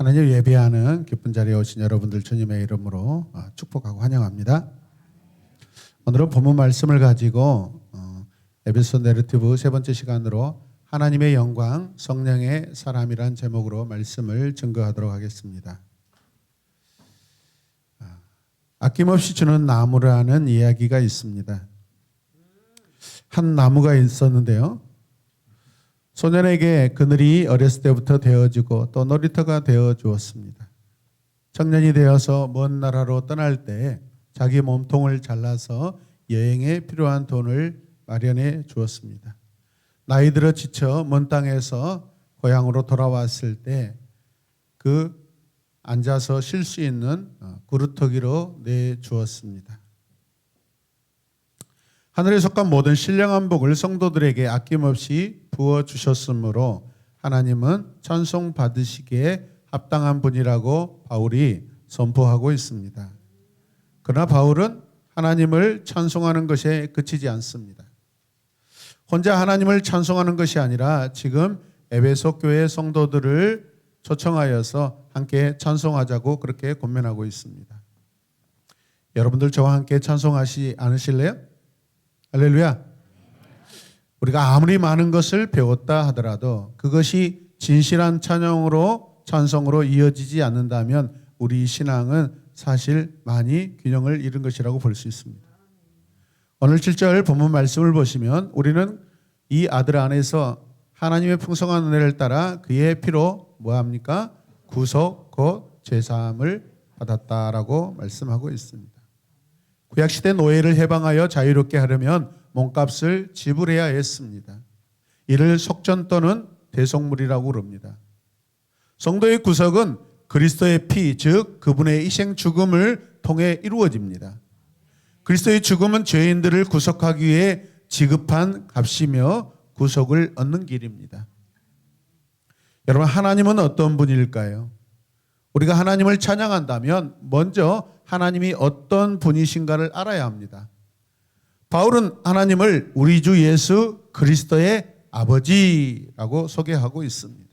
하나님 예배하는 기쁜 자리에 오신 여러분들 주님의 이름으로 축복하고 환영합니다. 오늘은 본문 말씀을 가지고 에베소 내러티브 세 번째 시간으로 하나님의 영광, 성령의 사람이란 제목으로 말씀을 증거하도록 하겠습니다. 아낌없이 주는 나무라는 이야기가 있습니다. 한 나무가 있었는데요. 소년에게 그늘이 어렸을 때부터 되어지고 또 놀이터가 되어 주었습니다. 청년이 되어서 먼 나라로 떠날 때 자기 몸통을 잘라서 여행에 필요한 돈을 마련해 주었습니다. 나이 들어 지쳐 먼 땅에서 고향으로 돌아왔을 때 그 앉아서 쉴 수 있는 구루터기로 내주었습니다. 하늘에 속한 모든 신령한 복을 성도들에게 아낌없이 부어주셨으므로 하나님은 찬송 받으시기에 합당한 분이라고 바울이 선포하고 있습니다. 그러나 바울은 하나님을 찬송하는 것에 그치지 않습니다. 혼자 하나님을 찬송하는 것이 아니라 지금 에베소 교회 성도들을 초청하여서 함께 찬송하자고 그렇게 권면하고 있습니다. 여러분들 저와 함께 찬송하시 않으실래요? 할렐루야. 우리가 아무리 많은 것을 배웠다 하더라도 그것이 진실한 찬송으로 이어지지 않는다면 우리 신앙은 사실 많이 균형을 잃은 것이라고 볼 수 있습니다. 오늘 7절 본문 말씀을 보시면 우리는 이 아들 안에서 하나님의 풍성한 은혜를 따라 그의 피로 뭐합니까? 구속 곧 죄사함을 받았다라고 말씀하고 있습니다. 구약시대 노예를 해방하여 자유롭게 하려면 몸값을 지불해야 했습니다. 이를 속전 또는 대속물이라고 부릅니다. 성도의 구속은 그리스도의 피, 즉 그분의 희생 죽음을 통해 이루어집니다. 그리스도의 죽음은 죄인들을 구속하기 위해 지급한 값이며 구속을 얻는 길입니다. 여러분, 하나님은 어떤 분일까요? 우리가 하나님을 찬양한다면 먼저 하나님이 어떤 분이신가를 알아야 합니다. 바울은 하나님을 우리 주 예수 그리스도의 아버지라고 소개하고 있습니다.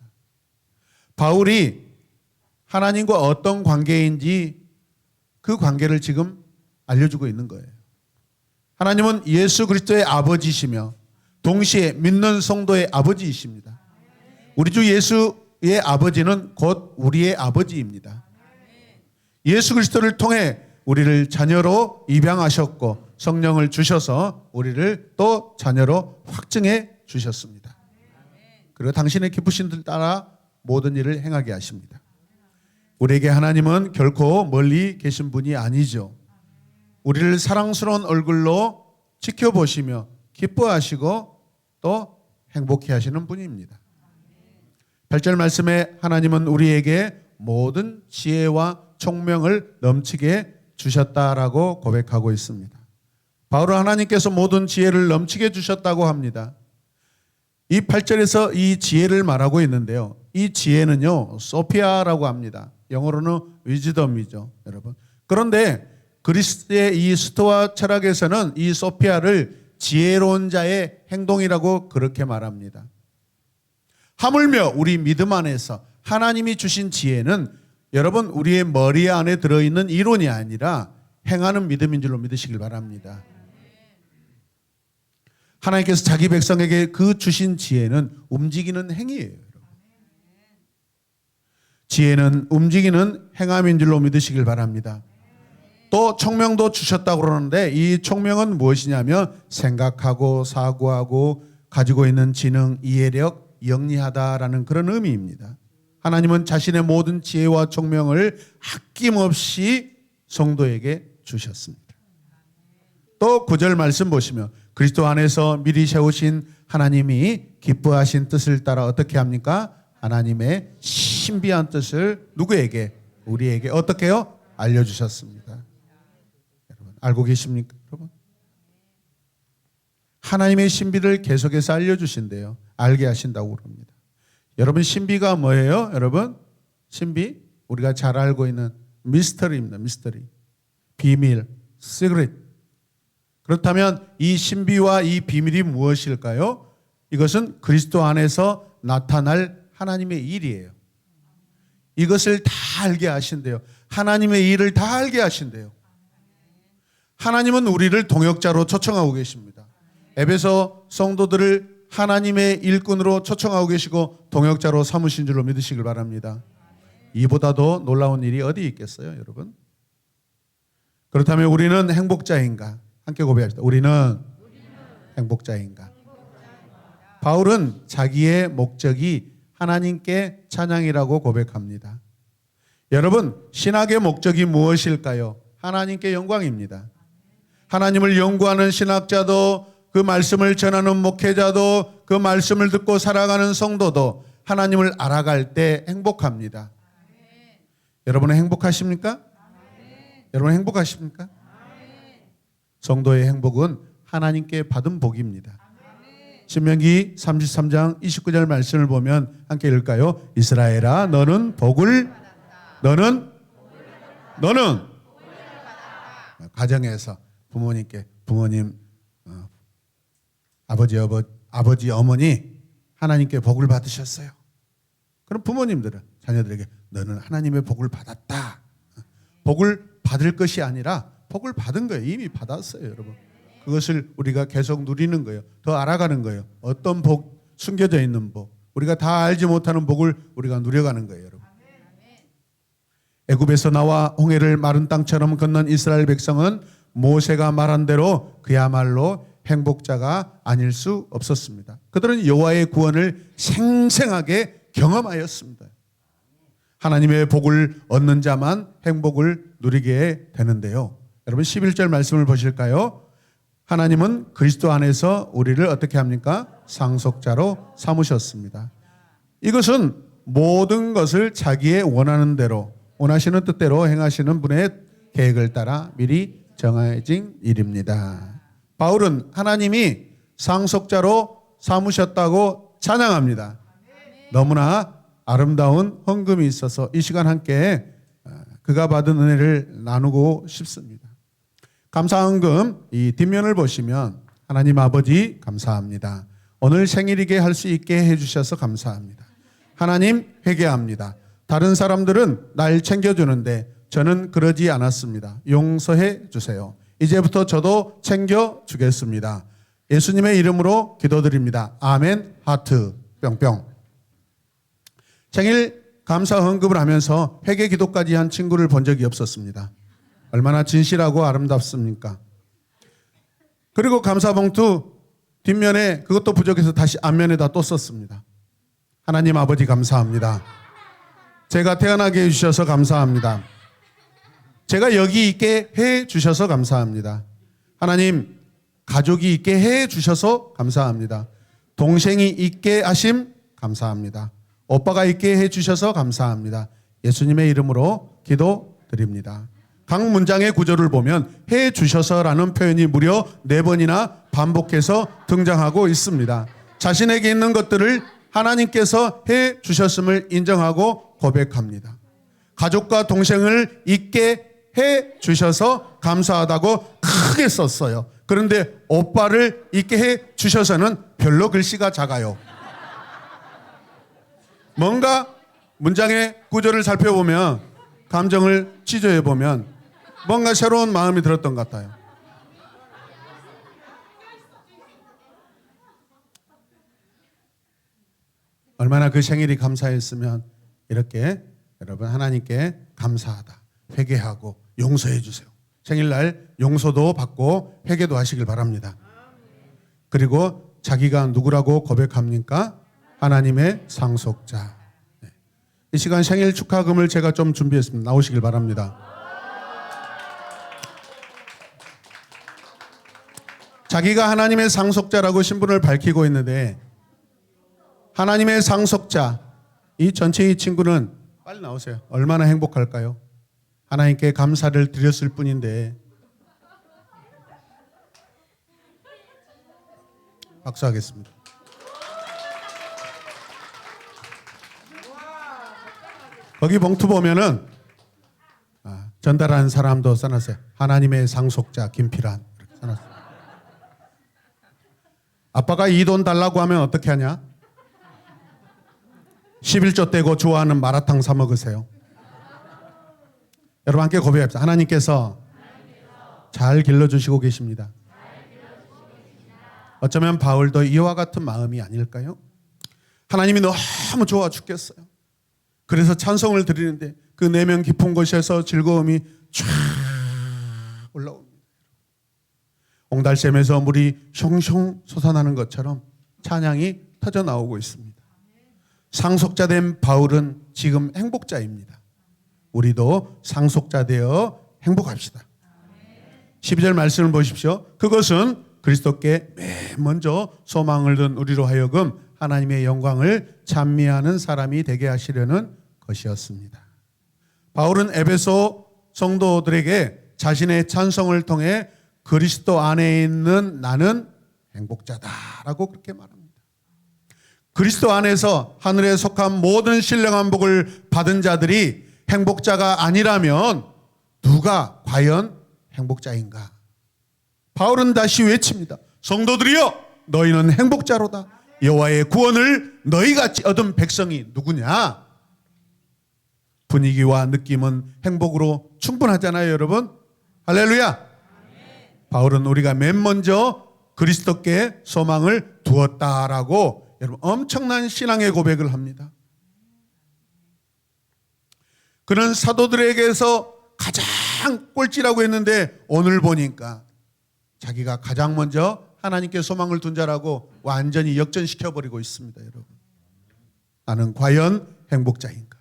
바울이 하나님과 어떤 관계인지 그 관계를 지금 알려주고 있는 거예요. 하나님은 예수 그리스도의 아버지시며 동시에 믿는 성도의 아버지이십니다. 우리 주 예수의 아버지는 곧 우리의 아버지입니다. 예수 그리스도를 통해 우리를 자녀로 입양하셨고 성령을 주셔서 우리를 또 자녀로 확증해 주셨습니다. 그리고 당신의 기쁘신 뜻 따라 모든 일을 행하게 하십니다. 우리에게 하나님은 결코 멀리 계신 분이 아니죠. 우리를 사랑스러운 얼굴로 지켜보시며 기뻐하시고 또 행복해 하시는 분입니다. 8절 말씀에 하나님은 우리에게 모든 지혜와 총명을 넘치게 주셨다라고 고백하고 있습니다. 바울은 하나님께서 모든 지혜를 넘치게 주셨다고 합니다. 이 8절에서 이 지혜를 말하고 있는데요. 이 지혜는요, 소피아라고 합니다. 영어로는 위즈덤이죠, 여러분. 그런데 그리스의 이 스토아 철학에서는 이 소피아를 지혜로운 자의 행동이라고 그렇게 말합니다. 하물며 우리 믿음 안에서 하나님이 주신 지혜는 여러분 우리의 머리 안에 들어있는 이론이 아니라 행하는 믿음인 줄로 믿으시길 바랍니다. 하나님께서 자기 백성에게 그 주신 지혜는 움직이는 행위예요. 지혜는 움직이는 행함인 줄로 믿으시길 바랍니다. 또 총명도 주셨다고 그러는데 이 총명은 무엇이냐면 생각하고 사고하고 가지고 있는 지능, 이해력, 영리하다라는 그런 의미입니다. 하나님은 자신의 모든 지혜와 총명을 아낌없이 성도에게 주셨습니다. 또 9절 말씀 보시면 그리스도 안에서 미리 세우신 하나님이 기뻐하신 뜻을 따라 어떻게 합니까? 하나님의 신비한 뜻을 누구에게? 우리에게 어떻게 해요? 알려주셨습니다. 여러분 알고 계십니까? 여러분 하나님의 신비를 계속해서 알려주신대요. 알게 하신다고 그럽니다. 여러분 신비가 뭐예요? 여러분 신비 우리가 잘 알고 있는 미스터리입니다. 미스터리 비밀 시크릿. 그렇다면 이 신비와 이 비밀이 무엇일까요? 이것은 그리스도 안에서 나타날 하나님의 일이에요. 이것을 다 알게 하신대요. 하나님의 일을 다 알게 하신대요. 하나님은 우리를 동역자로 초청하고 계십니다. 에베소 성도들을 하나님의 일꾼으로 초청하고 계시고 동역자로 삼으신 줄로 믿으시길 바랍니다. 이보다도 놀라운 일이 어디 있겠어요, 여러분? 그렇다면 우리는 행복자인가? 함께 고백합시다. 우리는 행복자인가? 바울은 자기의 목적이 하나님께 찬양이라고 고백합니다. 여러분, 신학의 목적이 무엇일까요? 하나님께 영광입니다. 하나님을 연구하는 신학자도, 그 말씀을 전하는 목회자도, 그 말씀을 듣고 살아가는 성도도 하나님을 알아갈 때 행복합니다. 여러분은 행복하십니까? 여러분 행복하십니까? 성도의 행복은 하나님께 받은 복입니다. 신명기 33장 29절 말씀을 보면 함께 읽을까요? 이스라엘아, 너는 가정에서 부모님, 아버지, 어머니 하나님께 복을 받으셨어요. 그럼 부모님들은 자녀들에게 너는 하나님의 복을 받았다. 복을 받을 것이 아니라 복을 받은 거예요. 이미 받았어요, 여러분. 그것을 우리가 계속 누리는 거예요. 더 알아가는 거예요. 어떤 복, 숨겨져 있는 복, 우리가 다 알지 못하는 복을 우리가 누려가는 거예요, 여러분. 애굽에서 나와 홍해를 마른 땅처럼 건넌 이스라엘 백성은 모세가 말한 대로 그야말로 행복자가 아닐 수 없었습니다. 그들은 여호와의 구원을 생생하게 경험하였습니다. 하나님의 복을 얻는 자만 행복을 누리게 되는데요. 여러분 11절 말씀을 보실까요? 하나님은 그리스도 안에서 우리를 어떻게 합니까? 상속자로 삼으셨습니다. 이것은 모든 것을 자기의 원하는 대로, 원하시는 뜻대로 행하시는 분의 계획을 따라 미리 정해진 일입니다. 바울은 하나님이 상속자로 삼으셨다고 찬양합니다. 너무나 아름다운 헌금이 있어서 이 시간 함께 그가 받은 은혜를 나누고 싶습니다. 감사헌금 이 뒷면을 보시면 하나님 아버지 감사합니다. 오늘 생일이게 할 수 있게 해주셔서 감사합니다. 하나님 회개합니다. 다른 사람들은 날 챙겨주는데 저는 그러지 않았습니다. 용서해 주세요. 이제부터 저도 챙겨주겠습니다. 예수님의 이름으로 기도드립니다. 아멘. 하트 뿅뿅. 생일 감사 헌금을 하면서 회개 기도까지 한 친구를 본 적이 없었습니다. 얼마나 진실하고 아름답습니까? 그리고 감사봉투 뒷면에 그것도 부족해서 다시 앞면에다 또 썼습니다. 하나님 아버지 감사합니다. 제가 태어나게 해주셔서 감사합니다. 제가 여기 있게 해주셔서 감사합니다. 하나님 가족이 있게 해주셔서 감사합니다. 동생이 있게 하심 감사합니다. 오빠가 있게 해주셔서 감사합니다. 예수님의 이름으로 기도드립니다. 각 문장의 구절을 보면 해주셔서라는 표현이 무려 4번이나 반복해서 등장하고 있습니다. 자신에게 있는 것들을 하나님께서 해주셨음을 인정하고 고백합니다. 가족과 동생을 있게 해주셔서 감사하다고 크게 썼어요. 그런데 오빠를 있게 해주셔서는 별로 글씨가 작아요. 뭔가 문장의 구조를 살펴보면 감정을 취조해보면 뭔가 새로운 마음이 들었던 것 같아요. 얼마나 그 생일이 감사했으면 이렇게 여러분 하나님께 감사하다, 회개하고 용서해 주세요. 생일날 용서도 받고 회개도 하시길 바랍니다. 그리고 자기가 누구라고 고백합니까? 하나님의 상속자. 이 시간 생일 축하금을 제가 좀 준비했습니다. 나오시길 바랍니다. 자기가 하나님의 상속자라고 신분을 밝히고 있는데 하나님의 상속자, 이 전체 이 친구는 빨리 나오세요. 얼마나 행복할까요? 하나님께 감사를 드렸을 뿐인데. 박수하겠습니다. 거기 봉투 보면은 전달하는 사람도 써놨어요. 하나님의 상속자 김필환 이렇게 써놨어요. 아빠가 이 돈 달라고 하면 어떻게 하냐? 11조 떼고 좋아하는 마라탕 사 먹으세요. 여러분 함께 고백합시다. 하나님께서 잘 길러주시고 계십니다. 어쩌면 바울도 이와 같은 마음이 아닐까요? 하나님이 너무 좋아 죽겠어요. 그래서 찬송을 드리는데 그 내면 깊은 곳에서 즐거움이 쫙 올라옵니다. 옹달샘에서 물이 숑숑 솟아나는 것처럼 찬양이 터져 나오고 있습니다. 상속자된 바울은 지금 행복자입니다. 우리도 상속자 되어 행복합시다. 12절 말씀을 보십시오. 그것은 그리스도께 맨 먼저 소망을 둔 우리로 하여금 하나님의 영광을 찬미하는 사람이 되게 하시려는 것이었습니다. 바울은 에베소 성도들에게 자신의 찬송을 통해 그리스도 안에 있는 나는 행복자다라고 그렇게 말합니다. 그리스도 안에서 하늘에 속한 모든 신령한 복을 받은 자들이 행복자가 아니라면 누가 과연 행복자인가? 바울은 다시 외칩니다. 성도들이여 너희는 행복자로다. 여호와의 구원을 너희같이 얻은 백성이 누구냐? 분위기와 느낌은 행복으로 충분하잖아요, 여러분. 할렐루야. 바울은 우리가 맨 먼저 그리스도께 소망을 두었다라고 여러분 엄청난 신앙의 고백을 합니다. 그는 사도들에게서 가장 꼴찌라고 했는데 오늘 보니까 자기가 가장 먼저 하나님께 소망을 둔 자라고 완전히 역전시켜버리고 있습니다. 여러분, 나는 과연 행복자인가?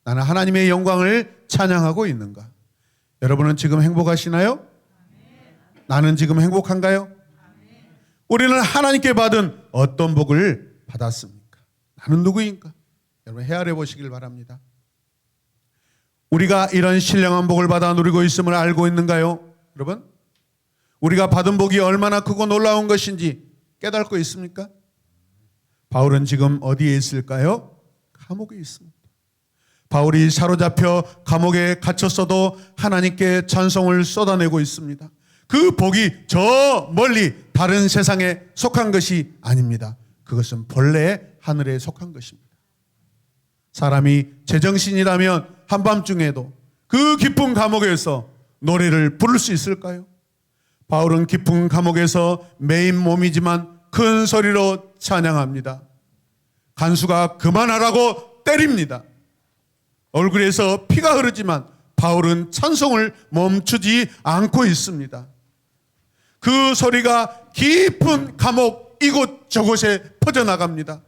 나는 하나님의 영광을 찬양하고 있는가? 여러분은 지금 행복하시나요? 나는 지금 행복한가요? 우리는 하나님께 받은 어떤 복을 받았습니까? 나는 누구인가? 여러분 헤아려 보시길 바랍니다. 우리가 이런 신령한 복을 받아 누리고 있음을 알고 있는가요? 여러분, 우리가 받은 복이 얼마나 크고 놀라운 것인지 깨닫고 있습니까? 바울은 지금 어디에 있을까요? 감옥에 있습니다. 바울이 사로잡혀 감옥에 갇혔어도 하나님께 찬송을 쏟아내고 있습니다. 그 복이 저 멀리 다른 세상에 속한 것이 아닙니다. 그것은 본래 하늘에 속한 것입니다. 사람이 제정신이라면 한밤중에도 그 깊은 감옥에서 노래를 부를 수 있을까요? 바울은 깊은 감옥에서 메인 몸이지만 큰 소리로 찬양합니다. 간수가 그만하라고 때립니다. 얼굴에서 피가 흐르지만 바울은 찬송을 멈추지 않고 있습니다. 그 소리가 깊은 감옥 이곳 저곳에 퍼져나갑니다.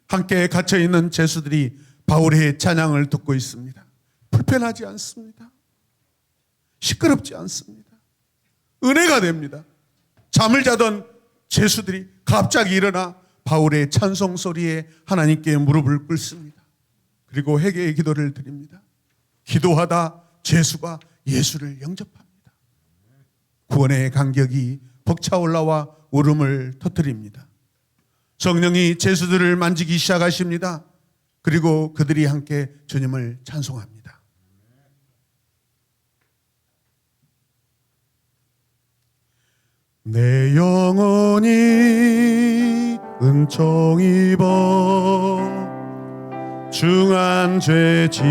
함께 갇혀있는 죄수들이 바울의 찬양을 듣고 있습니다. 불편하지 않습니다. 시끄럽지 않습니다. 은혜가 됩니다. 잠을 자던 죄수들이 갑자기 일어나 바울의 찬송 소리에 하나님께 무릎을 꿇습니다. 그리고 회개의 기도를 드립니다. 기도하다 죄수가 예수를 영접합니다. 구원의 간격이 벅차올라와 울음을 터뜨립니다. 성령이 죄수들을 만지기 시작하십니다. 그리고 그들이 함께 주님을 찬송합니다. 내 영혼이 은총 입어 중한 죄짓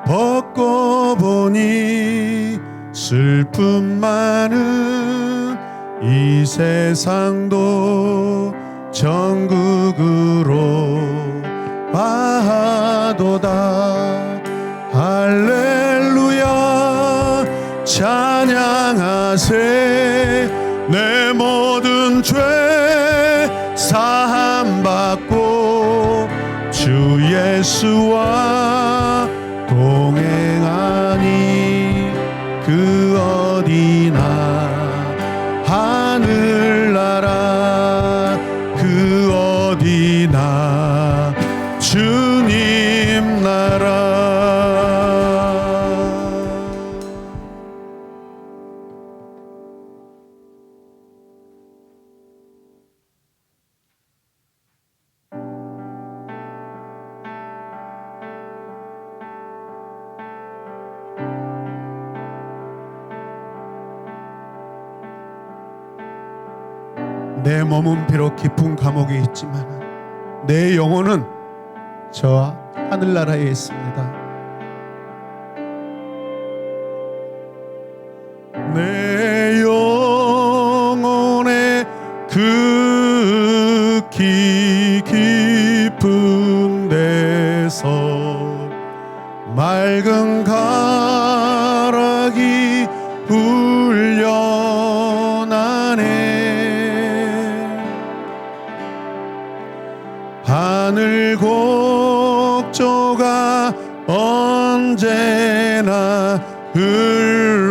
벗고 보니 슬픔 많은 이 세상도 천국으로 가도다. 할렐루야 찬양하세. 내 모든 죄 사함받고 주 예수와 동행하니 그 어디나 하늘나라 그 어디나 주님 나라. 내 몸은 비록 깊은 감옥에 있지만 내 영혼은 저 하늘나라에 있습니다. 내 영혼의 극히 깊은 데서 맑은 가락이 울려나네. 하늘 곡조가 언제나 흘러나와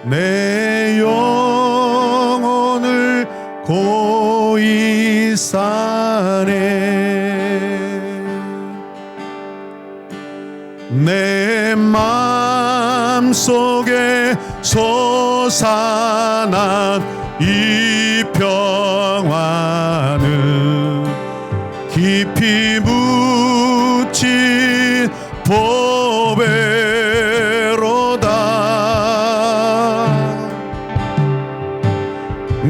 내 영혼을 고이 싸네. 내 맘속에 솟아난 이 평화는 깊이 묻힌 보배로다.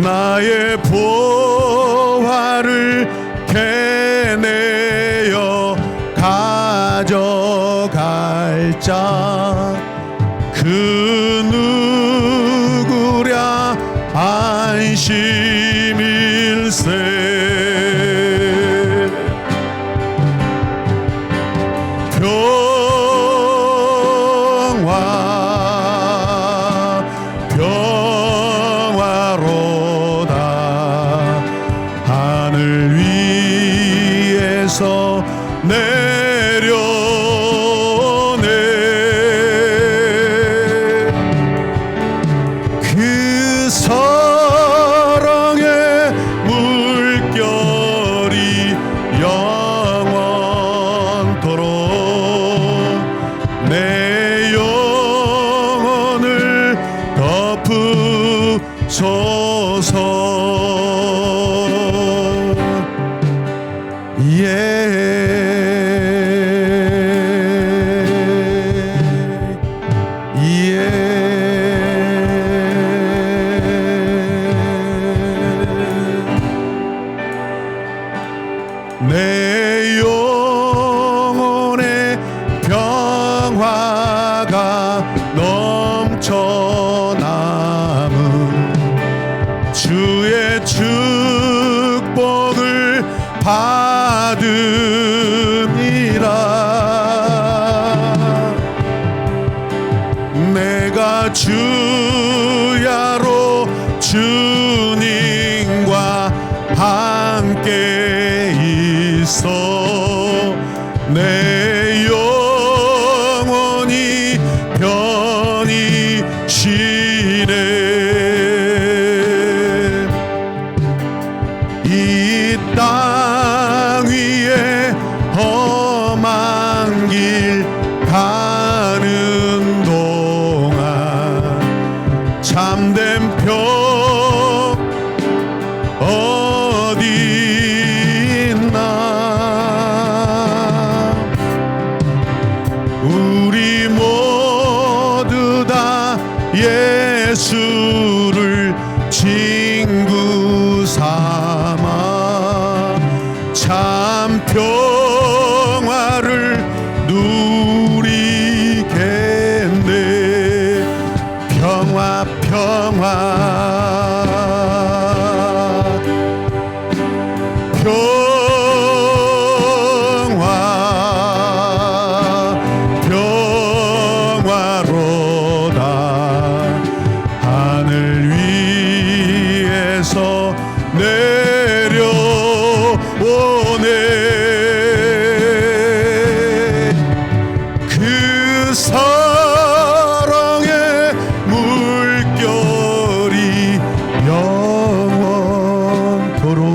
나의 보화를 캐내어 가져갈 자 그 누구랴 안심일세. 평화로다. 하늘 위에서 내려오네. 그 사랑의 물결이 영원토록 내 영혼을 덮으소서. 내 영혼의 평화가 넘쳐남은 주의 축복을 받으니라. 내가 주야로 주님과 함께 있어 내 영혼이 편히 쉬네. 이 땅 위에 험한 길 가는 동안 참된 평 어디 있나. 우리 모두 다 예수를 친구 삼아 참 평화를 누리겠네. 평화 평화로다. 하늘 위에서 내려오네. 그 사랑의 물결이 영원토록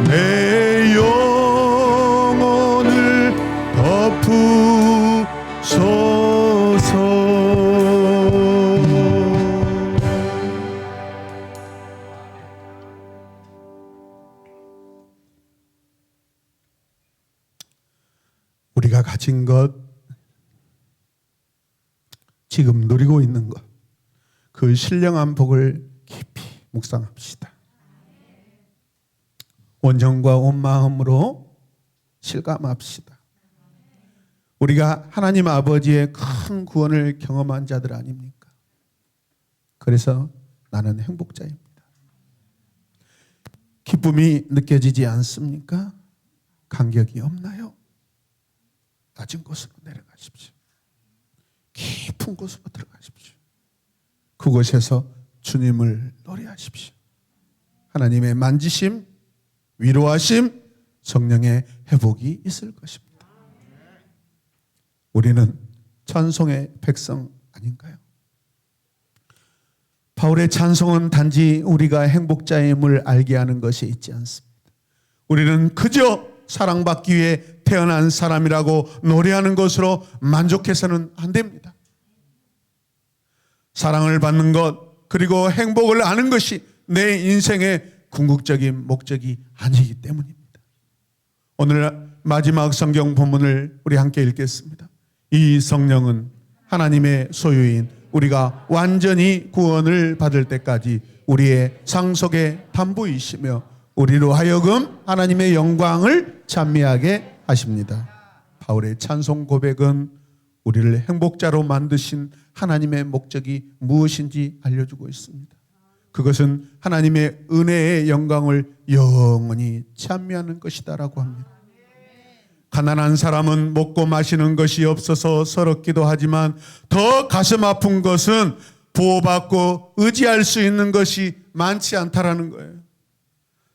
내 영혼을 덮으소서. 우리가 가진 것, 지금 누리고 있는 것, 그 신령한 복을 깊이 묵상합시다. 온정과 온 마음으로 실감합시다. 우리가 하나님 아버지의 큰 구원을 경험한 자들 아닙니까? 그래서 나는 행복자입니다. 기쁨이 느껴지지 않습니까? 간격이 없나요? 낮은 곳으로 내려가십시오. 깊은 곳으로 들어가십시오. 그곳에서 주님을 노래하십시오. 하나님의 만지심, 위로하심, 성령의 회복이 있을 것입니다. 우리는 찬송의 백성 아닌가요? 바울의 찬송은 단지 우리가 행복자임을 알게 하는 것이 있지 않습니다. 우리는 그저 사랑받기 위해 태어난 사람이라고 노래하는 것으로 만족해서는 안 됩니다. 사랑을 받는 것 그리고 행복을 아는 것이 내 인생의 궁극적인 목적이 아니기 때문입니다. 오늘 마지막 성경 본문을 우리 함께 읽겠습니다. 이 성령은 하나님의 소유인 우리가 완전히 구원을 받을 때까지 우리의 상속의 담보이시며 우리로 하여금 하나님의 영광을 찬미하게 하십니다. 바울의 찬송 고백은 우리를 행복자로 만드신 하나님의 목적이 무엇인지 알려주고 있습니다. 그것은 하나님의 은혜의 영광을 영원히 찬미하는 것이다라고 합니다. 가난한 사람은 먹고 마시는 것이 없어서 서럽기도 하지만 더 가슴 아픈 것은 보호받고 의지할 수 있는 것이 많지 않다라는 거예요.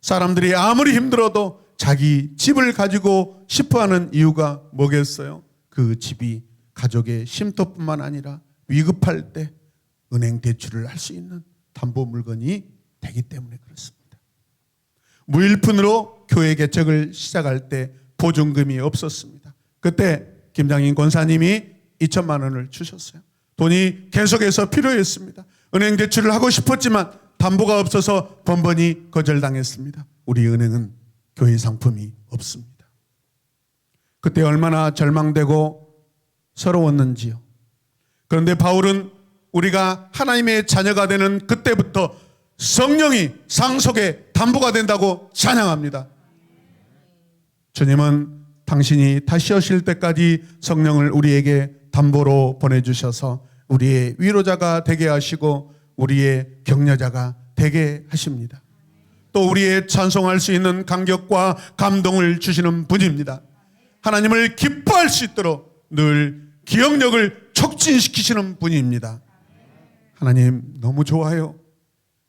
사람들이 아무리 힘들어도 자기 집을 가지고 싶어하는 이유가 뭐겠어요? 그 집이 가족의 쉼터뿐만 아니라 위급할 때 은행 대출을 할 수 있는 담보 물건이 되기 때문에 그렇습니다. 무일푼으로 교회 개척을 시작할 때 보증금이 없었습니다. 그때 김장인 권사님이 2천만 원을 주셨어요. 돈이 계속해서 필요했습니다. 은행 대출을 하고 싶었지만 담보가 없어서 번번이 거절당했습니다. 우리 은행은 교회 상품이 없습니다. 그때 얼마나 절망되고 서러웠는지요. 그런데 바울은 우리가 하나님의 자녀가 되는 그때부터 성령이 상속의 담보가 된다고 찬양합니다. 주님은 당신이 다시 오실 때까지 성령을 우리에게 담보로 보내주셔서 우리의 위로자가 되게 하시고 우리의 격려자가 되게 하십니다. 또 우리의 찬송할 수 있는 감격과 감동을 주시는 분입니다. 하나님을 기뻐할 수 있도록 늘 기억력을 촉진시키시는 분입니다. 하나님 너무 좋아요.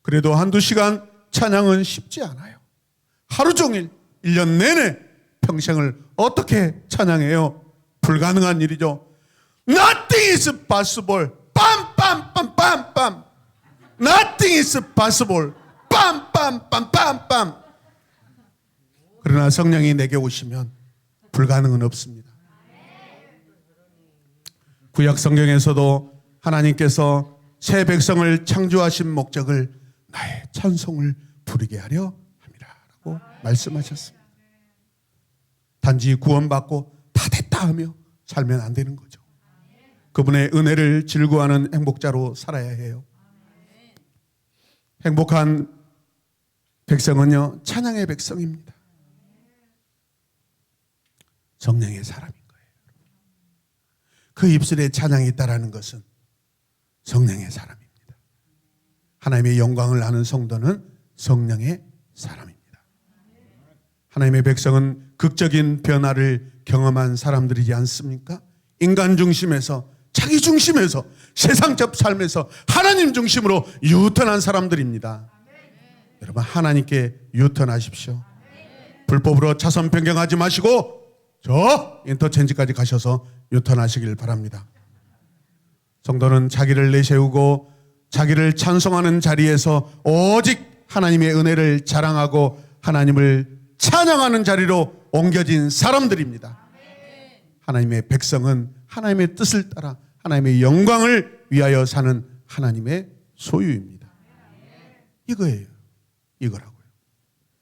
그래도 한두 시간 찬양은 쉽지 않아요. 하루 종일 1년 내내 평생을 어떻게 찬양해요? 불가능한 일이죠. Nothing is possible. 빰빰빰빰빰. Nothing is possible. 빰빰빰빰빰. 그러나 성령이 내게 오시면 불가능은 없습니다. 구약 성경에서도 하나님께서 새 백성을 창조하신 목적을 나의 찬송을 부르게 하려 함이라라고 말씀하셨습니다. 단지 구원받고 다 됐다 하며 살면 안 되는 거죠. 그분의 은혜를 즐거워하는 행복자로 살아야 해요. 행복한 백성은요, 찬양의 백성입니다. 성령의 사람인 거예요. 그 입술에 찬양이 있다라는 것은 성령의 사람입니다. 하나님의 영광을 아는 성도는 성령의 사람입니다. 하나님의 백성은 극적인 변화를 경험한 사람들이지 않습니까? 인간 중심에서, 자기 중심에서, 세상적 삶에서 하나님 중심으로 유턴한 사람들입니다. 여러분, 하나님께 유턴하십시오. 불법으로 차선 변경하지 마시고 저 인터체인지까지 가셔서 유턴하시길 바랍니다. 성도는 자기를 내세우고 자기를 찬송하는 자리에서 오직 하나님의 은혜를 자랑하고 하나님을 찬양하는 자리로 옮겨진 사람들입니다. 하나님의 백성은 하나님의 뜻을 따라 하나님의 영광을 위하여 사는 하나님의 소유입니다. 이거예요. 이거라고요.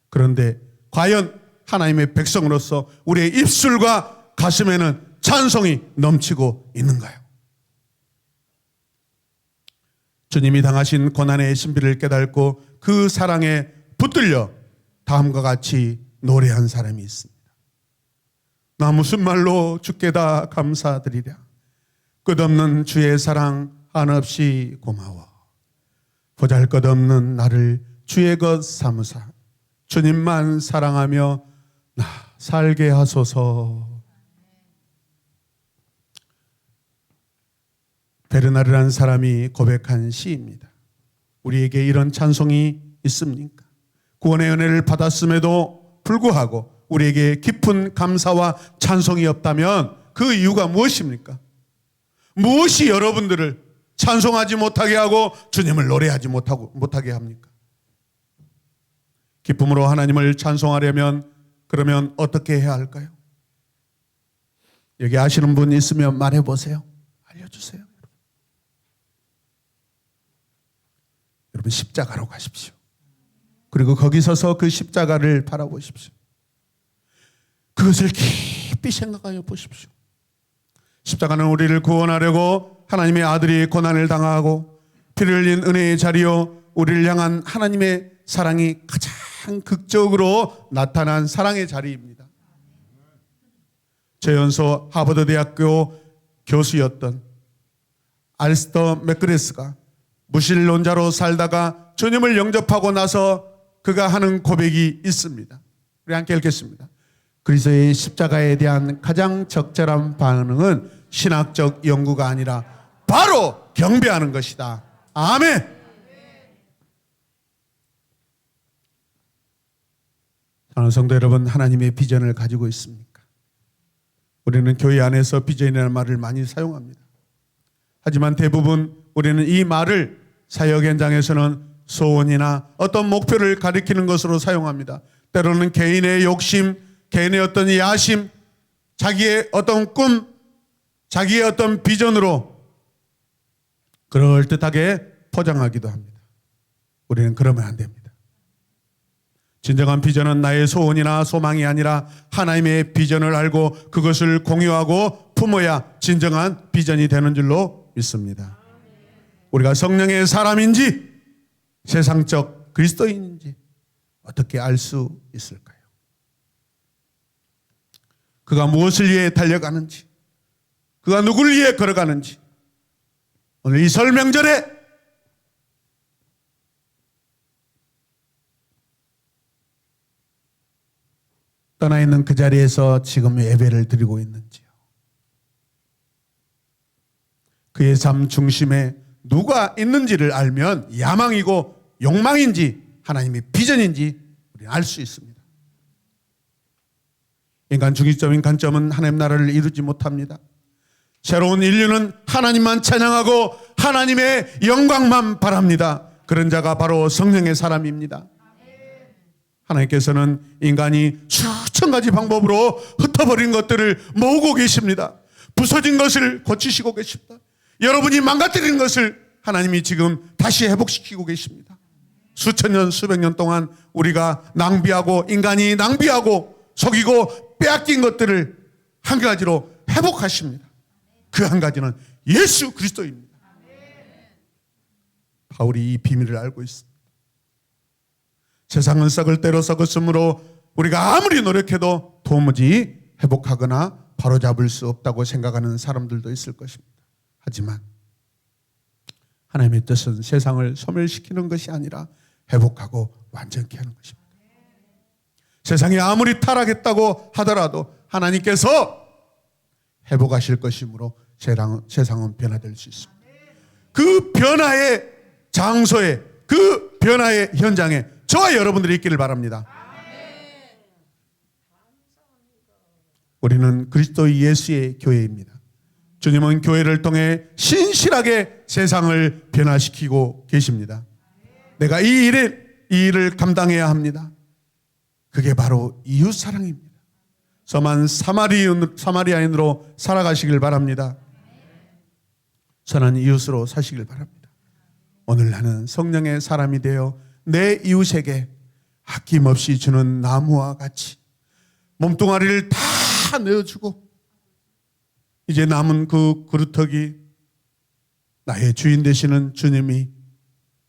그런데 과연 하나님의 백성으로서 우리의 입술과 가슴에는 찬송이 넘치고 있는가요? 주님이 당하신 고난의 신비를 깨닫고 그 사랑에 붙들려 다음과 같이 노래한 사람이 있습니다. 나 무슨 말로 주께 다 감사드리랴. 끝없는 주의 사랑 한없이 고마워. 보잘것없는 나를 주의 것 삼으사 주님만 사랑하며 나 살게 하소서. 베르나르라는 사람이 고백한 시입니다. 우리에게 이런 찬송이 있습니까? 구원의 은혜를 받았음에도 불구하고 우리에게 깊은 감사와 찬송이 없다면 그 이유가 무엇입니까? 무엇이 여러분들을 찬송하지 못하게 하고 주님을 노래하지 못하게 합니까? 기쁨으로 하나님을 찬송하려면 그러면 어떻게 해야 할까요? 여기 아시는 분 있으면 말해보세요. 알려주세요. 여러분 십자가로 가십시오. 그리고 거기 서서 그 십자가를 바라보십시오. 그것을 깊이 생각하여 보십시오. 십자가는 우리를 구원하려고 하나님의 아들이 고난을 당하고 피를 흘린 은혜의 자리요 우리를 향한 하나님의 사랑이 가장 극적으로 나타난 사랑의 자리입니다. 재연소 하버드 대학교 교수였던 알스터 맥그레스가 무신론자로 살다가 주님을 영접하고 나서 그가 하는 고백이 있습니다. 우리 함께 읽겠습니다. 그리스도의 십자가에 대한 가장 적절한 반응은 신학적 연구가 아니라 바로 경배하는 것이다. 아멘. 사랑하는 성도 여러분, 하나님의 비전을 가지고 있습니까? 우리는 교회 안에서 비전이라는 말을 많이 사용합니다. 하지만 대부분 우리는 이 말을 사역 현장에서는 소원이나 어떤 목표를 가리키는 것으로 사용합니다. 때로는 개인의 욕심, 개인의 어떤 야심, 자기의 어떤 꿈, 자기의 어떤 비전으로 그럴듯하게 포장하기도 합니다. 우리는 그러면 안 됩니다. 진정한 비전은 나의 소원이나 소망이 아니라 하나님의 비전을 알고 그것을 공유하고 품어야 진정한 비전이 되는 줄로 믿습니다. 우리가 성령의 사람인지 세상적 그리스도인인지 어떻게 알 수 있을까요? 그가 무엇을 위해 달려가는지, 그가 누구를 위해 걸어가는지 오늘 이 설 명절에 떠나 있는 그 자리에서 지금 예배를 드리고 있는지요. 그의 삶 중심에 누가 있는지를 알면 야망이고 욕망인지 하나님의 비전인지 우리는 알 수 있습니다. 인간 중심적인 관점은 하나님 나라를 이루지 못합니다. 새로운 인류는 하나님만 찬양하고 하나님의 영광만 바랍니다. 그런 자가 바로 성령의 사람입니다. 하나님께서는 인간이 수천 가지 방법으로 흩어버린 것들을 모으고 계십니다. 부서진 것을 고치시고 계십니다. 여러분이 망가뜨린 것을 하나님이 지금 다시 회복시키고 계십니다. 수천 년, 수백 년 동안 우리가 낭비하고 인간이 낭비하고 속이고 빼앗긴 것들을 한 가지로 회복하십니다. 그 한 가지는 예수 그리스도입니다. 바울이 이 비밀을 알고 있습니다. 세상은 썩을 대로 썩었으므로 우리가 아무리 노력해도 도무지 회복하거나 바로잡을 수 없다고 생각하는 사람들도 있을 것입니다. 하지만 하나님의 뜻은 세상을 소멸시키는 것이 아니라 회복하고 완전케 하는 것입니다. 세상이 아무리 타락했다고 하더라도 하나님께서 회복하실 것이므로 세상은 변화될 수 있습니다. 그 변화의 장소에, 그 변화의 현장에 저와 여러분들이 있기를 바랍니다. 우리는 그리스도 예수의 교회입니다. 주님은 교회를 통해 신실하게 세상을 변화시키고 계십니다. 내가 이 일을 감당해야 합니다. 그게 바로 이웃사랑입니다. 선한 사마리아인으로 살아가시길 바랍니다. 선한 이웃으로 사시길 바랍니다. 오늘 나는 성령의 사람이 되어 내 이웃에게 아낌없이 주는 나무와 같이 몸뚱아리를 다 내어주고 이제 남은 그 그루터기 나의 주인 되시는 주님이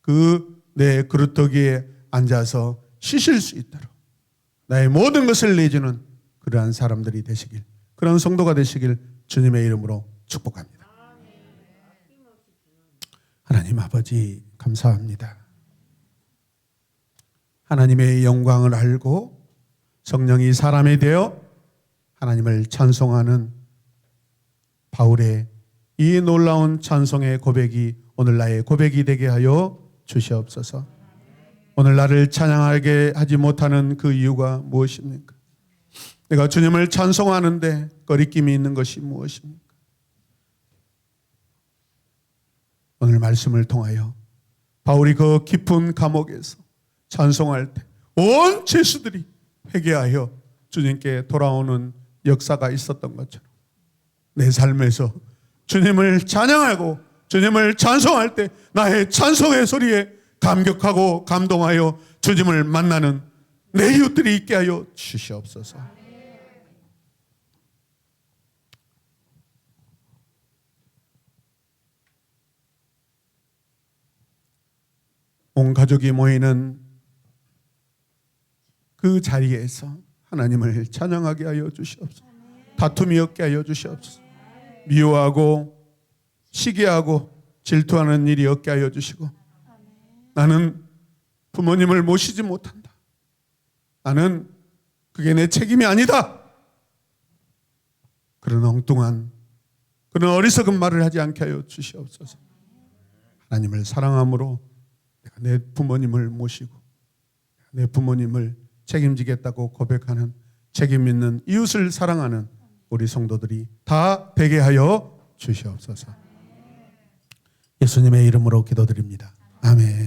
그 내 그루터기에 앉아서 쉬실 수 있도록 나의 모든 것을 내주는 그러한 사람들이 되시길, 그런 성도가 되시길 주님의 이름으로 축복합니다. 하나님 아버지 감사합니다. 하나님의 영광을 알고 성령이 사람이 되어 하나님을 찬송하는 바울의 이 놀라운 찬송의 고백이 오늘 나의 고백이 되게 하여 주시옵소서. 오늘 나를 찬양하게 하지 못하는 그 이유가 무엇입니까? 내가 주님을 찬송하는데 거리낌이 있는 것이 무엇입니까? 오늘 말씀을 통하여 바울이 그 깊은 감옥에서 찬송할 때 온 죄수들이 회개하여 주님께 돌아오는 역사가 있었던 것처럼 내 삶에서 주님을 찬양하고 주님을 찬송할 때 나의 찬송의 소리에 감격하고 감동하여 주님을 만나는 내 이웃들이 있게 하여 주시옵소서. 온 가족이 모이는 그 자리에서 하나님을 찬양하게 하여 주시옵소서. 다툼이 없게 하여 주시옵소서. 미워하고 시기하고 질투하는 일이 없게 하여 주시고, 나는 부모님을 모시지 못한다, 나는 그게 내 책임이 아니다, 그런 엉뚱한 그런 어리석은 말을 하지 않게 하여 주시옵소서. 하나님을 사랑함으로 내가 내 부모님을 모시고 내 부모님을 책임지겠다고 고백하는 책임 있는 이웃을 사랑하는 우리 성도들이 다 되게 하여 주시옵소서. 예수님의 이름으로 기도드립니다. 아멘.